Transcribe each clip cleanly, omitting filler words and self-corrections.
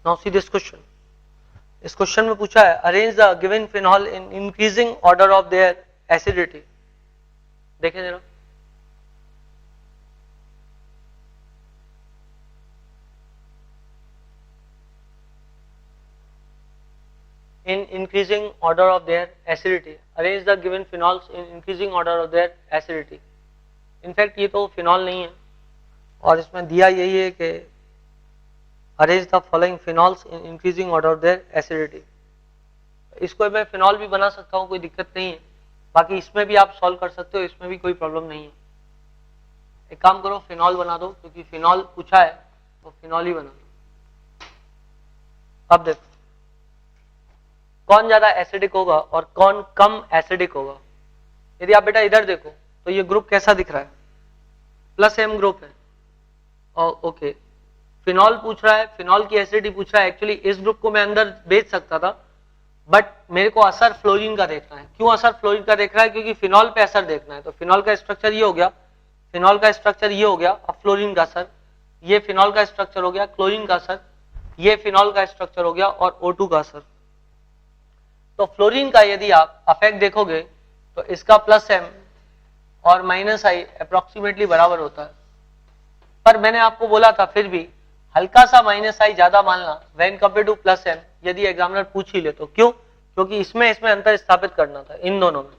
Now see this question. इस question में पूछा है arrange the given phenol in increasing order of their acidity. देखें जरा, in increasing order of their acidity. Arrange the given phenols in increasing order of their acidity. In fact ये तो phenol नहीं है और इसमें दिया यही है कि arrange the following phenols in increasing order of their acidity. इसको मैं फिनॉल भी बना सकता हूँ, कोई दिक्कत नहीं है। बाकी इसमें भी आप सॉल्व कर सकते हो, इसमें भी कोई प्रॉब्लम नहीं है। एक काम करो, फिनॉल बना दो, क्योंकि फिनॉल पूछा है तो फिनॉल ही बना दो। अब देखो कौन ज्यादा एसिडिक होगा और कौन कम एसिडिक होगा। यदि आप बेटा इधर देखो तो ये ग्रुप कैसा दिख रहा है, प्लस एम ग्रुप है। और ओके, फिनॉल पूछ रहा है, फिनॉल की एसिडिटी पूछ रहा है। एक्चुअली इस ग्रुप को मैं अंदर भेज सकता था, बट मेरे को असर फ्लोरीन का देखना है। क्यों असर फ्लोरीन का देख रहा है? क्योंकि फिनॉल पे असर देखना है। तो फिनॉल का स्ट्रक्चर ये हो गया, फिनॉल का स्ट्रक्चर ये हो गया, अब फ्लोरीन का असर, ये फिनॉल का स्ट्रक्चर हो गया, क्लोरीन का असर, ये फिनॉल का स्ट्रक्चर हो गया और O2 का असर। तो फ्लोरीन का यदि आप अफेक्ट देखोगे तो इसका प्लस एम और माइनस आई अप्रोक्सीमेटली बराबर होता है। पर मैंने आपको बोला था फिर भी हल्का सा माइनस आई ज्यादा मानना when compare to plus M, यदि एग्जामिनर पूछ ही ले तो। क्यों? क्योंकि इसमें अंतर स्थापित करना था इन दोनों में।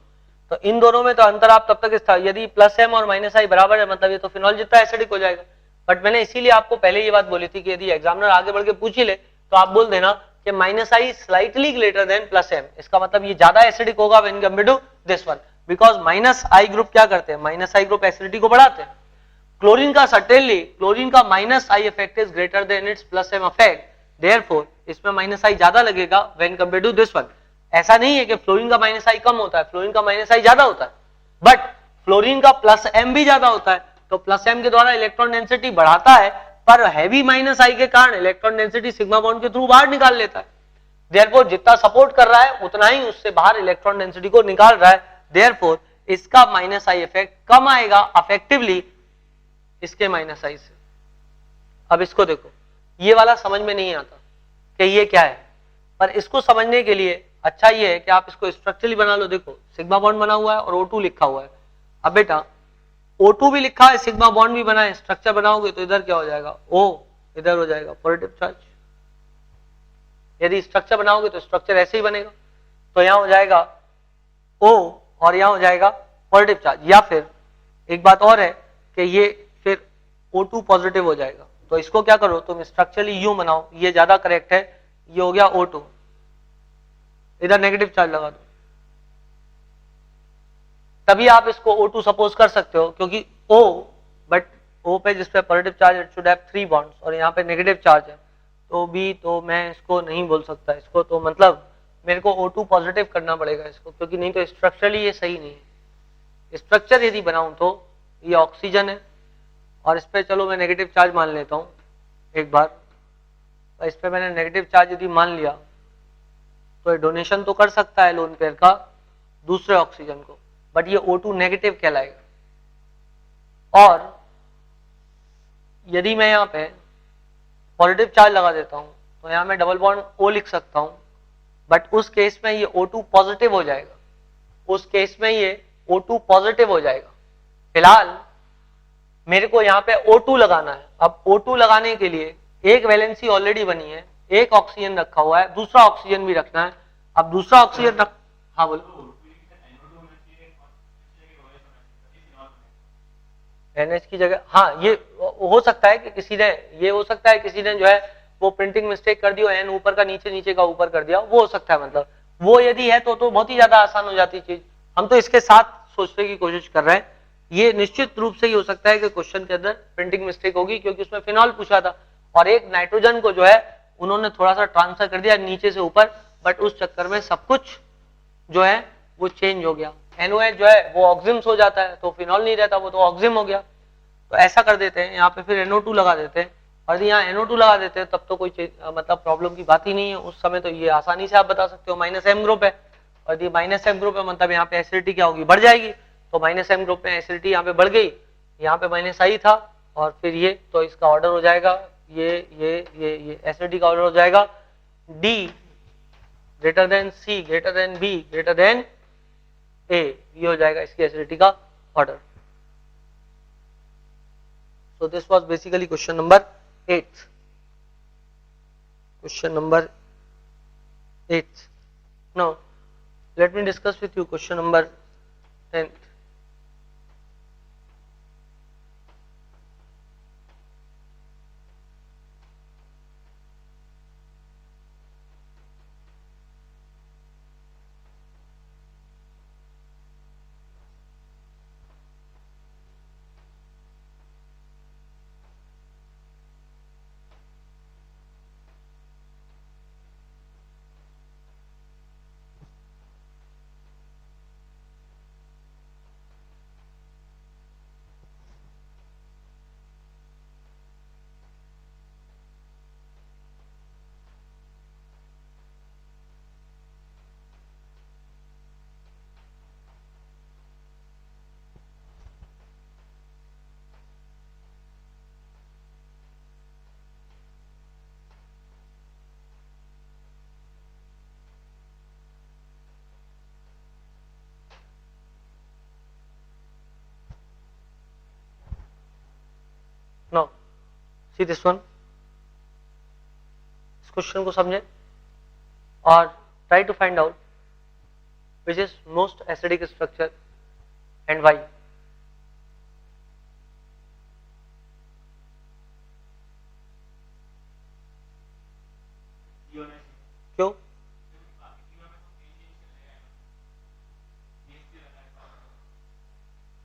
तो इन दोनों में तो अंतर आप तब तक यदि प्लस एम और माइनस आई बराबर है, मतलब ये तो फिनॉल जितना एसिडिक हो जाएगा। बट मैंने इसीलिए आपको पहले ये बात बोली थी कि यदि एग्जामिनर आगे बढ़ के पूछ ही ले तो आप बोल देना कि minus I slightly greater than plus M. इसका मतलब ये ज्यादा एसिडिक होगा when compare to this one, because minus I group क्या करते हैं, माइनस आई ग्रुप एसिडिटी को बढ़ाते हैं। क्लोरीन का सर्टेनली, क्लोरीन का minus I effect is greater than its plus M effect, therefore इसमें माइनस आई ज्यादा लगेगा when compare to this one. ऐसा नहीं है कि फ्लोरीन का माइनस आई कम होता है, फ्लोरीन का माइनस आई ज्यादा होता है, बट फ्लोरीन का प्लस एम भी ज्यादा होता है। तो प्लस एम के द्वारा इलेक्ट्रॉन डेंसिटी बढ़ाता है, पर हैवी माइनस आई के कारण इलेक्ट्रॉन डेंसिटी सिग्मा बॉन्ड के थ्रू बाहर निकाल लेता है। देयरफॉर जितना सपोर्ट कर रहा है उतना ही उससे बाहर इलेक्ट्रॉन डेंसिटी को निकाल रहा है। देयरफॉर इसका माइनस आई इफेक्ट कम आएगा अफेक्टिवली इसके माइनस आई से। अब इसको देखो, ये वाला समझ में नहीं आता कि ये क्या है, पर इसको समझने के लिए अच्छा ये है कि आप इसको स्ट्रक्चरली बना लो। देखो सिग्मा बॉन्ड बना हुआ है और O2 लिखा हुआ है। अब बेटा O2 भी लिखा है, सिग्मा बॉन्ड भी बना है, स्ट्रक्चर बनाओगे तो इधर क्या हो जाएगा, O इधर हो जाएगा पॉजिटिव चार्ज। यदि स्ट्रक्चर बनाओगे तो स्ट्रक्चर ऐसे ही बनेगा, तो यहां हो जाएगा O और यहां हो जाएगा पॉजिटिव चार्ज। या फिर एक बात और है कि ये फिर O2 पॉजिटिव हो जाएगा। तो इसको क्या करो तुम स्ट्रक्चरली यूं बनाओ, ये ज्यादा करेक्ट है। ये हो गया O2, इधर नेगेटिव चार्ज लगा दो, तभी आप इसको O2 सपोज कर सकते हो, क्योंकि O बट O पे जिस पे positive charge it should have 3 bonds और यहाँ पे नेगेटिव चार्ज है, तो भी तो मैं इसको नहीं बोल सकता इसको, तो मतलब मेरे को O2 पॉजिटिव करना पड़ेगा इसको, क्योंकि नहीं तो स्ट्रक्चरली ये सही नहीं है। स्ट्रक्चर यदि बनाऊं तो ये ऑक्सीजन है और इस पे चलो मैं नेगेटिव चार्ज मान लेता हूं एक बार। इस पे मैंने नेगेटिव चार्ज यदि मान लिया तो ये डोनेशन तो कर सकता है लोन पेयर का दूसरे ऑक्सीजन को, बट ये O2 नेगेटिव कहलाएगा। और यदि मैं यहाँ पे पॉजिटिव चार्ज लगा देता हूं तो यहाँ मैं डबल बॉन्ड O लिख सकता हूं, बट उस केस में ये O2 पॉजिटिव हो जाएगा, उस केस में ये O2 पॉजिटिव हो जाएगा। फिलहाल मेरे को यहाँ पे O2 लगाना है। अब O2 लगाने के लिए एक वैलेंसी ऑलरेडी बनी है, एक ऑक्सीजन रखा हुआ है, दूसरा ऑक्सीजन भी रखना है। अब दूसरा ऑक्सीजन रख, हाँ बोलो। NH की जगह, हाँ ये हो सकता है कि किसी ने, ये हो सकता है किसी ने जो है वो प्रिंटिंग मिस्टेक कर दी हो, N ऊपर का नीचे, नीचे का ऊपर कर दिया, वो हो सकता है। मतलब वो यदि है तो बहुत ही ज्यादा आसान हो जाती चीज। हम तो इसके साथ सोचने की कोशिश कर रहे हैं। ये निश्चित रूप से ही हो सकता है कि क्वेश्चन के अंदर प्रिंटिंग मिस्टेक होगी, क्योंकि उसमें फिनॉल पूछा था और एक नाइट्रोजन को जो है उन्होंने थोड़ा सा ट्रांसफर कर दिया नीचे से ऊपर, बट उस चक्कर में सब कुछ जो है वो चेंज हो गया। NOH जो है वो ऑक्सिम्स हो जाता है, तो फिनॉल नहीं रहता, वो तो ऑक्सिम हो गया। तो ऐसा कर देते हैं, यहाँ पे फिर NO2 लगा देते हैं, और यदि यहाँ NO2 लगा देते हैं तब तो कोई मतलब प्रॉब्लम की बात ही नहीं है। उस समय तो ये आसानी से आप बता सकते हो माइनस एम ग्रुप है, और यदि माइनस एम ग्रुप है मतलब यहाँ पे एसिडिटी क्या होगी, बढ़ जाएगी। तो माइनस M ग्रुप में एसिडिटी यहाँ पे बढ़ गई, यहाँ पे माइनस आई था और फिर ये, तो इसका ऑर्डर हो जाएगा ये एसिडिटी का ऑर्डर हो जाएगा D greater than C greater than B greater than A, ये हो जाएगा इसकी एसिडिटी का order. So this was basically question number 8. Question number 8. Now let me discuss with you question number 10. Now see this one, इस question को समझें और try to find out which is most acidic structure and why. क्यों?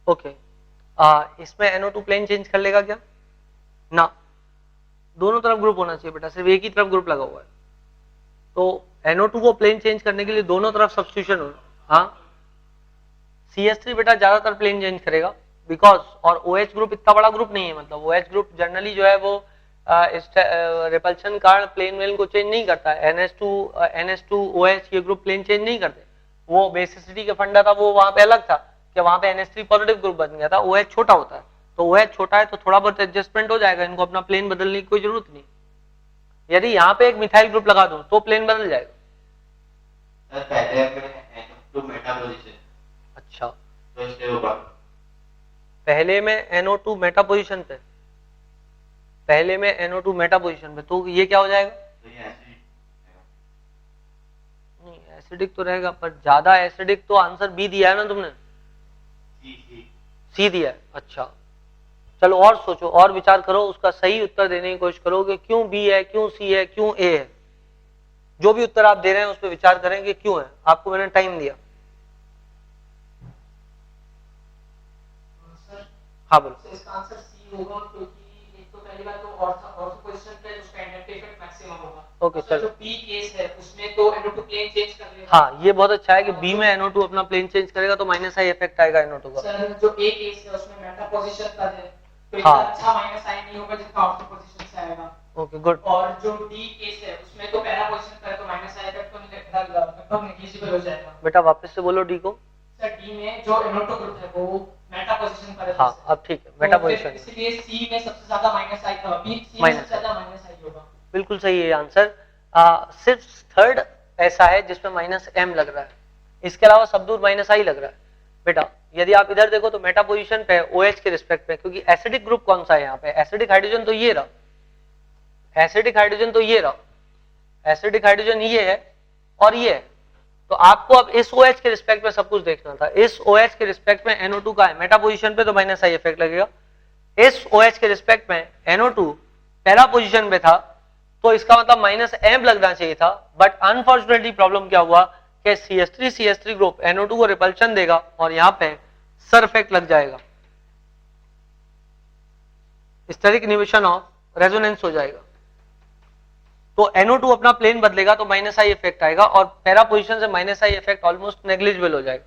Okay, इसमें NO2 plane change कर लेगा क्या? ना, दोनों तरफ ग्रुप होना चाहिए बेटा, सिर्फ एक ही तरफ ग्रुप लगा हुआ है। तो NO2 को प्लेन चेंज करने के लिए दोनों तरफ सब्स्टिट्यूशन हो। हाँ, CH3 बेटा ज्यादातर प्लेन चेंज करेगा बिकॉज, और OH ग्रुप इतना बड़ा ग्रुप नहीं है, मतलब OH ग्रुप जनरली जो है वो रिपल्शन कारण प्लेन वेल को चेंज नहीं करता है। NH2 OH ये ग्रुप प्लेन चेंज नहीं करते। वो बेसिसिटी का फंडा था, वो वहां पे अलग था कि वहां पे NH3 पॉजिटिव ग्रुप बन गया था। OH छोटा होता है, तो OH छोटा है तो थोड़ा बहुत एडजस्टमेंट हो जाएगा, इनको अपना प्लेन बदलने की कोई जरूरत नहीं। यदि यहाँ पे एक मिथाइल ग्रुप लगा दूं तो प्लेन बदल जाएगा। अच्छा, पहले में NO2 मेटा पोजीशन पे, पहले में NO2 मेटा पोजीशन पे, तो ये क्या हो जाएगा? नहीं, एसिडिक तो रहेगा, पर ज्यादा एसिडिक तो आंसर बी दिया है ना तुमने, सी दिया है। अच्छा चलो और सोचो और विचार करो, उसका सही उत्तर देने की कोशिश करो कि क्यों बी है, क्यों सी है, क्यों ए है। जो भी उत्तर आप दे रहे हैं उस पर विचार करें कि क्यों है। आपको मैंने टाइम दिया। हाँ बोलो। तो इसका आंसर सी होगा, क्योंकि एक तो पहली बात तो ऑर्थो पोजीशन पे उसका इंडक्टिव इफेक्ट मैक्सिमम होगा। ओके चलो, जो बी केस है उसमें तो NO2 प्लेन चेंज कर लेगा। हाँ ये बहुत अच्छा है कि बी में NO2 अपना प्लेन चेंज करेगा तो माइनस आई इफेक्ट आएगा NO2 का। सर जो ए केस है उसमें मेटा पोजीशन का है, तो हाँ, इतना अच्छा माइनस आई नहीं होगा जितना ऑर्थो पोजीशन से आएगा। Okay good. और जो डी केस है उसमें तो पैरा पोजीशन का है, तो माइनस आई इफेक्ट तो लगभग नेग्लिजिबल हो जाएगा। बेटा वापस से बोलो डी को। सर डी में जो NO2 ग्रुप है वो मेटा पोजीशन पर है। हाँ अब ठीक है, मेटा पोजीशन, इसलिए सी में सबसे ज्यादा माइनस आई, बी सी में सबसे ज्यादा माइनस आई होगा। बिल्कुल सही है आंसर। सिर्फ थर्ड ऐसा है जिसमें माइनस एम लग रहा है, इसके अलावा सब दूर माइनस आई लग रहा है। बेटा यदि आप इधर देखो तो मेटा पोजीशन पे है OH के रिस्पेक्ट में, क्योंकि एसिडिक ग्रुप कौन सा है यहाँ पे? एसिडिक हाइड्रोजन तो ये रहा, एसिडिक हाइड्रोजन तो ये रहा, एसिडिक हाइड्रोजन ये है और ये है। तो आपको अब इस OH के रिस्पेक्ट में सब कुछ देखना था। इस OH के रिस्पेक्ट में NO2 का है मेटा पोजीशन पे, तो माइनस आई इफेक्ट लगेगा। इस OH के रिस्पेक्ट में NO2 पहला पोजीशन पे था, तो इसका मतलब माइनस एम लगना चाहिए था। बट अनफॉर्चुनेटली प्रॉब्लम क्या हुआ कि CH3 ग्रुप NO2 को रिपल्शन देगा और यहाँ पे सर इफेक्ट लग जाएगा, स्टेरिक इन्हिबिशन ऑफ रेजोनेंस हो जाएगा। तो NO2 अपना प्लेन बदलेगा तो माइनस आई इफेक्ट आएगा और पैरा पोजीशन से minus I effect almost negligible हो जाएगा।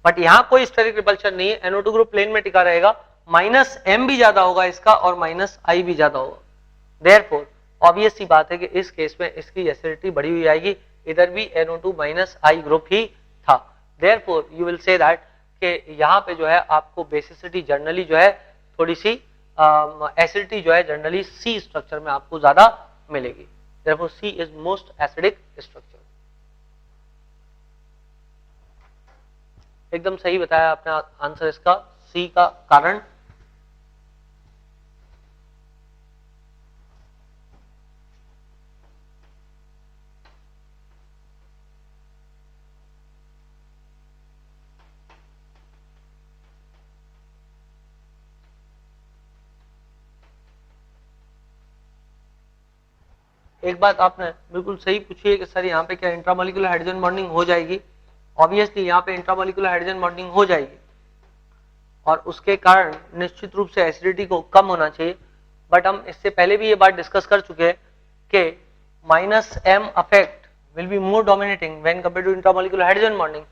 बट यहाँ कोई स्टेरिक रिपल्शन नहीं है, NO2 ग्रुप प्लेन में टिका रहेगा, माइनस एम भी ज्यादा होगा इसका और माइनस आई भी ज्यादा होगा। देयरफॉर ऑब्वियस सी बात है कि इस केस में इसकी एसिडिटी बढ़ी हुई आएगी, इधर भी NO2 माइनस आई ग्रुप ही था। Therefore you will say that कि यहाँ पे जो है आपको बेसिसिटी जनरली जो है थोड़ी सी एसिडिटी जो है जनरली सी स्ट्रक्चर में आपको ज्यादा मिलेगी। Therefore C is most acidic structure। एकदम सही बताया आपने आंसर इसका, सी का कारण एक बात आपने बिल्कुल सही पूछी है कि सर यहाँ पे क्या इंट्रामोलिकुलर हाइड्रोजन बॉन्डिंग हो जाएगी। ऑब्वियसली यहाँ पे इंट्रामोलिकुलर हाइड्रोजन बॉन्डिंग हो जाएगी और उसके कारण निश्चित रूप से एसिडिटी को कम होना चाहिए। बट हम इससे पहले भी ये बात डिस्कस कर चुके हैं कि -m effect will be more dominating when compare to intramolecular hydrogen bonding.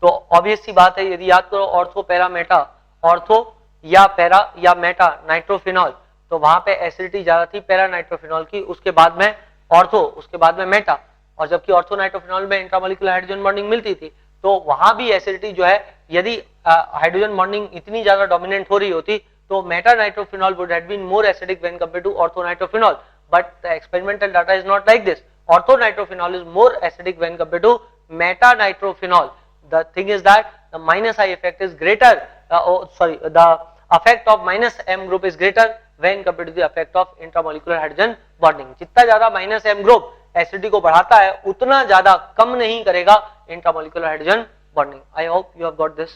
तो ऑब्वियस सी बात है, यदि याद करो ऑर्थो पैरा मेटा, ऑर्थो या पैरा या मेटा नाइट्रोफिनॉल, तो वहां पे एसिडिटी ज्यादा थी पैरा नाइट्रोफिनॉल की, उसके बाद में ऑर्थो, उसके बाद में मेटा। और जबकि ऑर्थो नाइट्रोफिनॉल में इंट्रामोलिकुलर हाइड्रोजन बॉन्डिंग मिलती थी तो वहां भी एसिडिटी जो है, यदि हाइड्रोजन बॉन्डिंग इतनी ज्यादा डोमिनेंट हो रही होती तो meta nitrophenol would have been more acidic when compare to ortho nitrophenol. But the experimental data is not like this. Ortho nitrophenol is more acidic when compare to meta nitrophenol. The thing is that the -I effect is greater, the effect of -M group is greater when compared to the effect of intramolecular hydrogen bonding। जितना ज्यादा -M group acidity को बढ़ाता है उतना ज्यादा कम नहीं करेगा intramolecular hydrogen bonding. I hope you have got this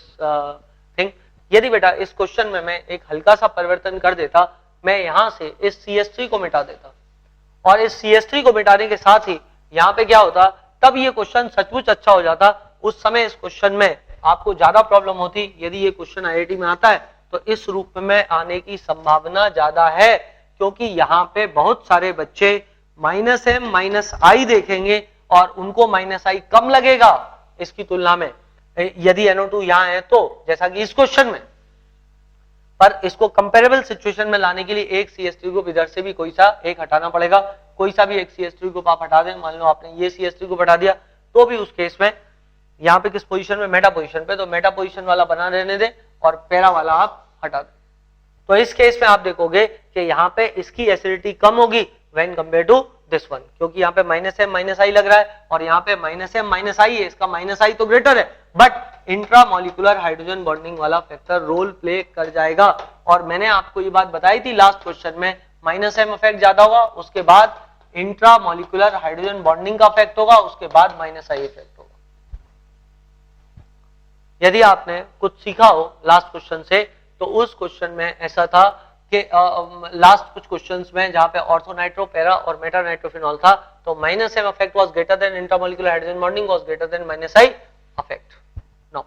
thing. यदि बेटा इस क्वेश्चन में मैं एक हल्का सा परिवर्तन कर देता, मैं यहां से इस CH3 को मिटा देता और इस CH3 को मिटाने के साथ ही यहाँ पे क्या होता, तब ये क्वेश्चन सचमुच अच्छा हो जाता। उस समय इस क्वेश्चन में आपको ज्यादा प्रॉब्लम होती। यदि ये क्वेश्चन IIT में आता है तो इस रूप में आने की संभावना ज्यादा है, क्योंकि यहाँ पे बहुत सारे बच्चे -M -I देखेंगे और उनको -I कम लगेगा इसकी तुलना में यदि NO2 यहाँ है तो, जैसा कि इस क्वेश्चन में। पर इसको कंपेरेबल सिचुएशन में लाने के लिए एक CH3 ग्रुप इधर से भी कोई सा एक हटाना पड़ेगा। कोई सा भी एक CH3 ग्रुप आप हटा दें, मान लो आपने ये CH3 ग्रुप हटा दिया, तो भी उस केस में यहाँ पे किस पोजीशन में, मेटा पोजीशन पे, तो मेटा पोजीशन वाला बना रहने दें और पैरा वाला आप हटा दें। तो इस केस में आप देखोगे कि यहाँ पे इसकी एसिडिटी कम होगी when compare to this one, क्योंकि यहाँ पे -M -I लग रहा है और यहाँ पे -M -I है, इसका -I तो ग्रेटर है, बट इंट्रामोलिकुलर हाइड्रोजन बॉन्डिंग वाला फैक्टर रोल प्ले कर जाएगा। और मैंने आपको ये बात बताई थी लास्ट क्वेश्चन में, -M इफेक्ट ज्यादा होगा, उसके बाद इंट्रामोलिकुलर हाइड्रोजन बॉन्डिंग का इफेक्ट होगा, उसके बाद -I इफेक्ट होगा। यदि आपने कुछ सीखा हो लास्ट क्वेश्चन से, तो उस क्वेश्चन में ऐसा था कि लास्ट कुछ क्वेश्चंस में जहां पे ऑर्थो नाइट्रो पैरा और मेटा नाइट्रोफिनॉल था, तो -M effect was greater than intramolecular hydrogen bonding was greater than -I effect। Now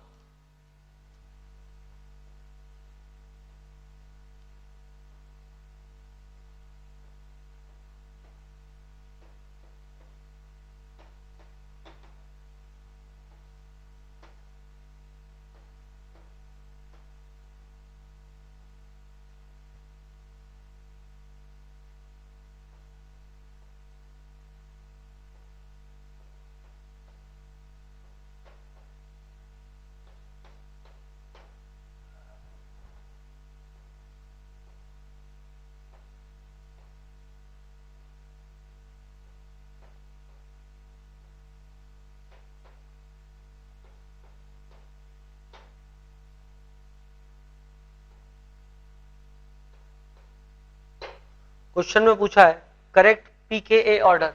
question में पूछा है correct pKa order,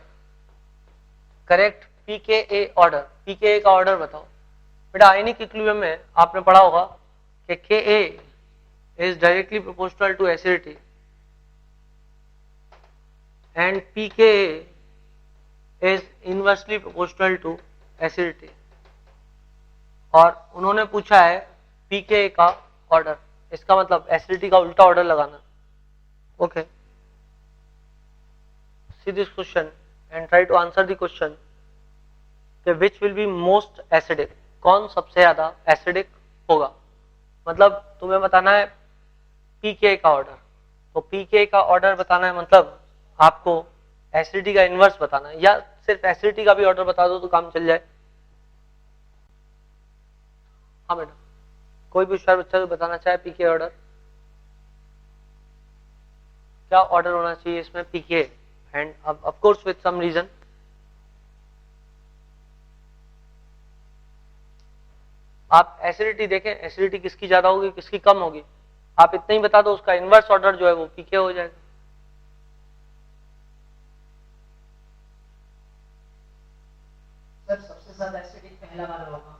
correct pKa order, pKa का ऑर्डर बताओ। बेटा आयनिक इक्विलिब्रियम में आपने पढ़ा होगा कि Ka is directly proportional to acidity and pKa is inversely proportional to acidity. और उन्होंने पूछा है pKa का ऑर्डर, इसका मतलब एसिडिटी का उल्टा ऑर्डर लगाना। Okay, see this question and try to answer the question कि which will be most acidic, कौन सबसे ज्यादा एसिडिक होगा। मतलब तुम्हें बताना है pKa का ऑर्डर, तो pKa का ऑर्डर बताना है, मतलब आपको एसिडिटी का इनवर्स बताना है, या सिर्फ एसिडिटी का भी ऑर्डर बता दो तो काम चल जाए। हाँ बेटा, कोई भी होशियार बच्चा जो बताना चाहे pKa ऑर्डर। क्या ऑर्डर होना चाहिए इसमें, PK and of course with some reason. आप एसिडिटी देखें, एसिडिटी किसकी ज्यादा होगी किसकी कम होगी, आप इतना ही बता दो, उसका इनवर्स ऑर्डर जो है वो पीके हो जाएगा। सर सबसे ज्यादा एसिडिक पहला वाला होगा।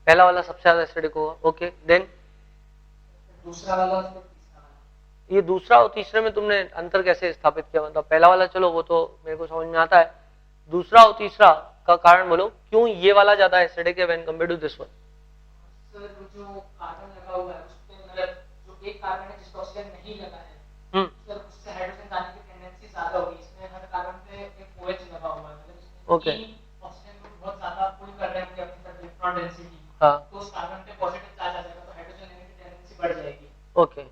पहला वाला सबसे ज्यादा एसिडिक होगा, ओके। देन दूसरा वाला और फिर तीसरा वाला। ये दूसरा और तीसरे में तुमने अंतर कैसे स्थापित किया, मतलब पहला वाला चलो वो तो मेरे को समझ में आता है, दूसरा और तीसरा का कारण बोलो, क्यों ये वाला ज्यादा एसिडिक है when compared to this one. Sir वो जो कार्बन लगा हुआ है उसपे, मतलब जो एक कार्बन है जिसका ऑक्सीजन नहीं लगा है, सर उससे हाइड्रोजन जाने की टेंडेंसी ज्यादा होगी। इसमें हर कार्बन पे एक OH लगा हुआ है, मतलब इसमें Okay. ऑक्सीजन को बहुत ज्यादा पुल कर रहे हैं अपनी तरफ इलेक्ट्रॉन डेंसिटी, हाँ तो उस कार्बन पे पॉजिटिव चार्ज आ जाएगा, तो हाइड्रोजन लेने की टेंडेंसी बढ़ जाएगी। ओके।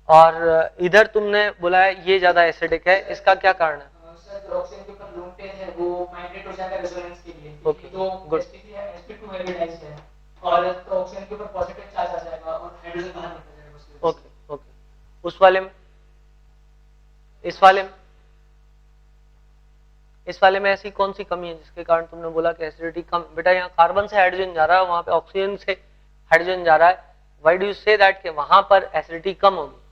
और इधर तुमने बोला है ये ज्यादा एसिडिक है, इसका क्या कारण है। सर जो ऑक्सीजन के ऊपर लोन पेयर है वो माइग्रेट हो जाएगा रेजोनेंस के लिए। Okay, तो good. sp3 है, sp2 हाइब्रिडाइज्ड है, और तो ऑक्सीजन के ऊपर पॉजिटिव चार्ज आ जाएगा और हाइड्रोजन बाहर निकल जाएगा उसके वजह से। Okay okay. उस वाले में, इस वाले में, इस वाले में ऐसी कौन सी कमी है जिसके कारण तुमने बोला कि एसिडिटी कम। बेटा यहाँ कार्बन से हाइड्रोजन जा रहा है, वहां पे ऑक्सीजन से हाइड्रोजन जा रहा है, why do you say that कि वहां पर एसिडिटी कम होगी।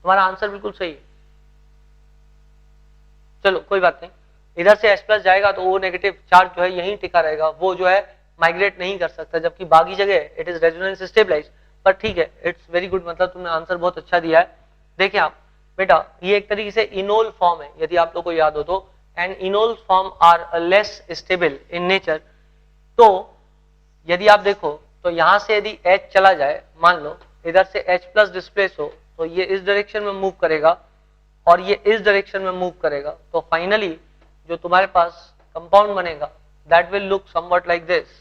तुम्हारा आंसर बिल्कुल सही है, चलो कोई बात नहीं। इधर से H+ जाएगा तो वो नेगेटिव चार्ज जो है यहीं टिका रहेगा, वो जो है माइग्रेट नहीं कर सकता, जबकि बाकी जगह इट इज रेजोनेंस स्टेबलाइज। पर ठीक है, इट्स वेरी गुड, मतलब तुमने आंसर बहुत अच्छा दिया है। देखिए आप बेटा, ये एक तरीके से इनोल फॉर्म है, यदि आप लोग को याद हो तो, and enol form are less stable in nature. तो यदि आप देखो तो यहां से यदि H चला जाए, मान लो इधर से H+ डिस्प्लेस हो, तो ये इस डायरेक्शन में मूव करेगा और ये इस डायरेक्शन में मूव करेगा, तो फाइनली जो तुम्हारे पास कंपाउंड बनेगा that will look somewhat like this.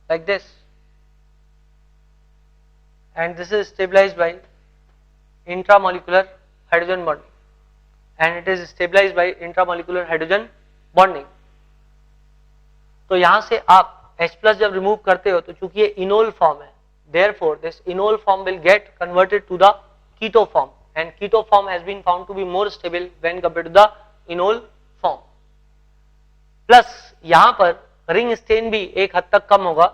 Like this, and this is stabilized by intramolecular hydrogen bonding, and it is stabilized by intramolecular hydrogen bonding। तो यहां से आप H+ जब रिमूव करते हो तो चूंकि ये इनोल फॉर्म है, therefore this enol form will get converted to the keto form, and keto form has been found to be more stable when compared to the enol form। Plus यहां पर ring stand भी एक हद तक कम होगा,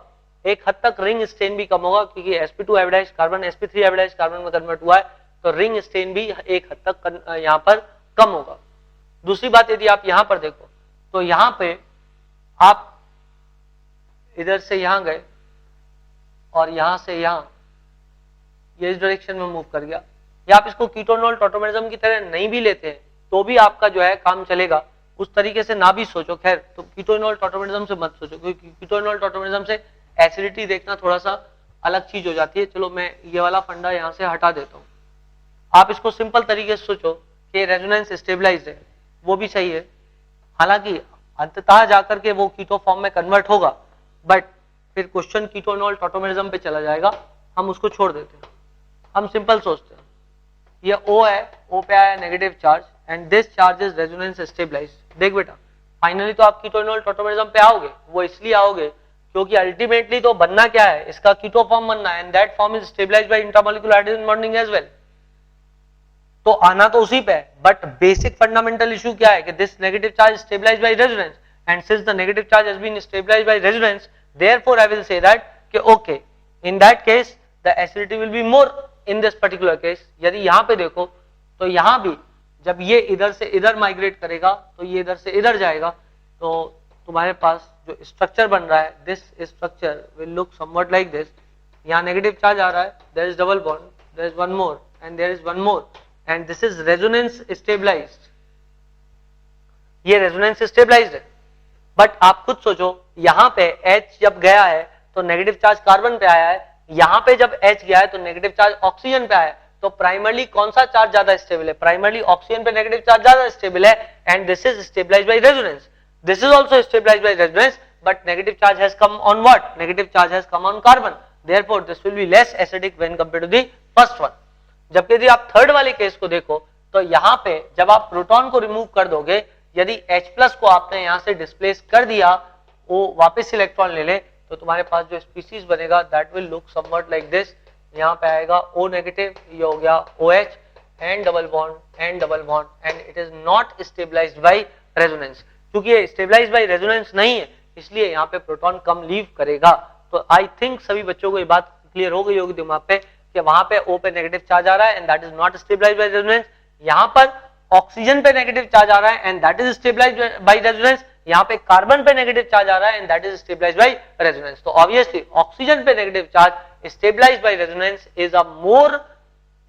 एक हद तक रिंग स्टेन भी कम होगा, क्योंकि sp2 hybridised carbon sp3 hybridised carbon में कन्वर्ट हुआ है, तो रिंग स्टेन भी एक हद तक यहां पर कम होगा। दूसरी बात, यदि आप यहां पर देखो तो यहां पे आप इधर से यहां गए और यहां से यहां, ये इस डायरेक्शन में मूव कर गया, या आप इसको कीटोनॉल टॉटोमेरिज्म की तरह नहीं भी लेते हैं तो भी आपका जो है काम चलेगा, उस तरीके से ना भी सोचो। खैर, तो कीटोनॉल टॉटोमेरिज्म से मत सोचो, क्योंकि कीटोनॉल टॉटोमेरिज्म से एसिडिटी देखना थोड़ा सा अलग चीज हो जाती है। चलो मैं ये वाला फंडा यहां से हटा देता हूं, आप इसको सिंपल तरीके से सोचो कि रेजोनेंस स्टेबलाइज्ड है, वो भी सही है, हालांकि अंततः जाकर के वो कीटो फॉर्म में कन्वर्ट होगा, बट फिर क्वेश्चन कीटोनॉल टॉटोमेरिज्म पे चला जाएगा, हम उसको छोड़ देते हैं। हम सिंपल सोचते हैं, ये O है, O पे आया negative charge, and this charge is resonance stabilised. देख बेटा, फाइनली तो आप कीटोनॉल टॉटोमेरिज्म पे आओगे, वो इसलिए आओगे क्योंकि अल्टीमेटली तो बनना क्या है, इसका कीटो फॉर्म बनना है, and that form is stabilised by intramolecular hydrogen bonding as well. तो आना तो उसी पे है, बट बेसिक फंडामेंटल इशू क्या है कि this negative charge stabilised by resonance, and since the negative charge has been stabilised by resonance, therefore I will say that कि okay, in that case the acidity will be more in this particular case। यदि यहाँ पे देखो तो यहाँ भी जब ये इधर से इधर माइग्रेट करेगा तो ये इधर से इधर जाएगा, तो तुम्हारे पास जो स्ट्रक्चर बन रहा है, this structure will look somewhat like this. यहाँ नेगेटिव चार्ज आ रहा है, there is double bond, there is one more and there is one more, and this is resonance stabilized. ये रेजोनेंस स्टेबलाइज्ड है, बट आप खुद सोचो, यहाँ पे H जब गया है तो नेगेटिव चार्ज कार्बन पे आया है, यहाँ पे जब H गया है तो नेगेटिव चार्ज ऑक्सीजन पे आया है, तो प्राइमरली कौन सा चार्ज ज्यादा स्टेबल है, प्राइमरली ऑक्सीजन पे नेगेटिव चार्ज ज्यादा स्टेबल है, and this is stabilised by resonance. This is also stabilized by resonance, but negative charge has come on what, negative charge has come on carbon, therefore this will be less acidic when compared to the first one. जबकि यदि आप third वाले case को देखो तो यहाँ पे जब आप प्रोटॉन को रिमूव कर दोगे, यदि H+ को आपने यहाँ से डिस्प्लेस कर दिया, वो वापस इलेक्ट्रॉन ले ले, तो तुम्हारे पास जो स्पीसीज बनेगा that will look somewhat like this. यहाँ पे आएगा O नेगेटिव, ये हो गया OH and double bond and it is not stabilized by resonance. क्योंकि ये स्टेबलाइज्ड बाय रेजोनेंस नहीं है, इसलिए यहाँ पे प्रोटॉन कम लीव करेगा। तो आई थिंक सभी बच्चों को ये बात क्लियर हो गई होगी दिमाग पे कि वहां पे O पे नेगेटिव चार्ज आ रहा है and that is not stabilized by resonance. यहाँ पर ऑक्सीजन पे नेगेटिव चार्ज आ रहा है and that is stabilised by resonance. यहाँ पे कार्बन पे नेगेटिव चार्ज आ रहा है and that is stabilised by resonance. तो ऑब्वियसली ऑक्सीजन पे negative charge stabilised by resonance is a more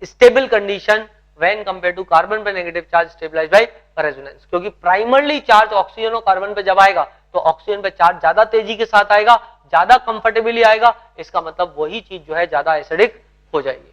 stable condition when compared to carbon पे negative charge stabilised by resonance. क्योंकि प्राइमरली चार्ज ऑक्सीजन और carbon पे जब आएगा तो oxygen पे चार्ज ज्यादा तेजी के साथ आएगा, ज्यादा कंफर्टेबली आएगा, इसका मतलब वही चीज जो है ज्यादा एसिडिक हो जाएगी।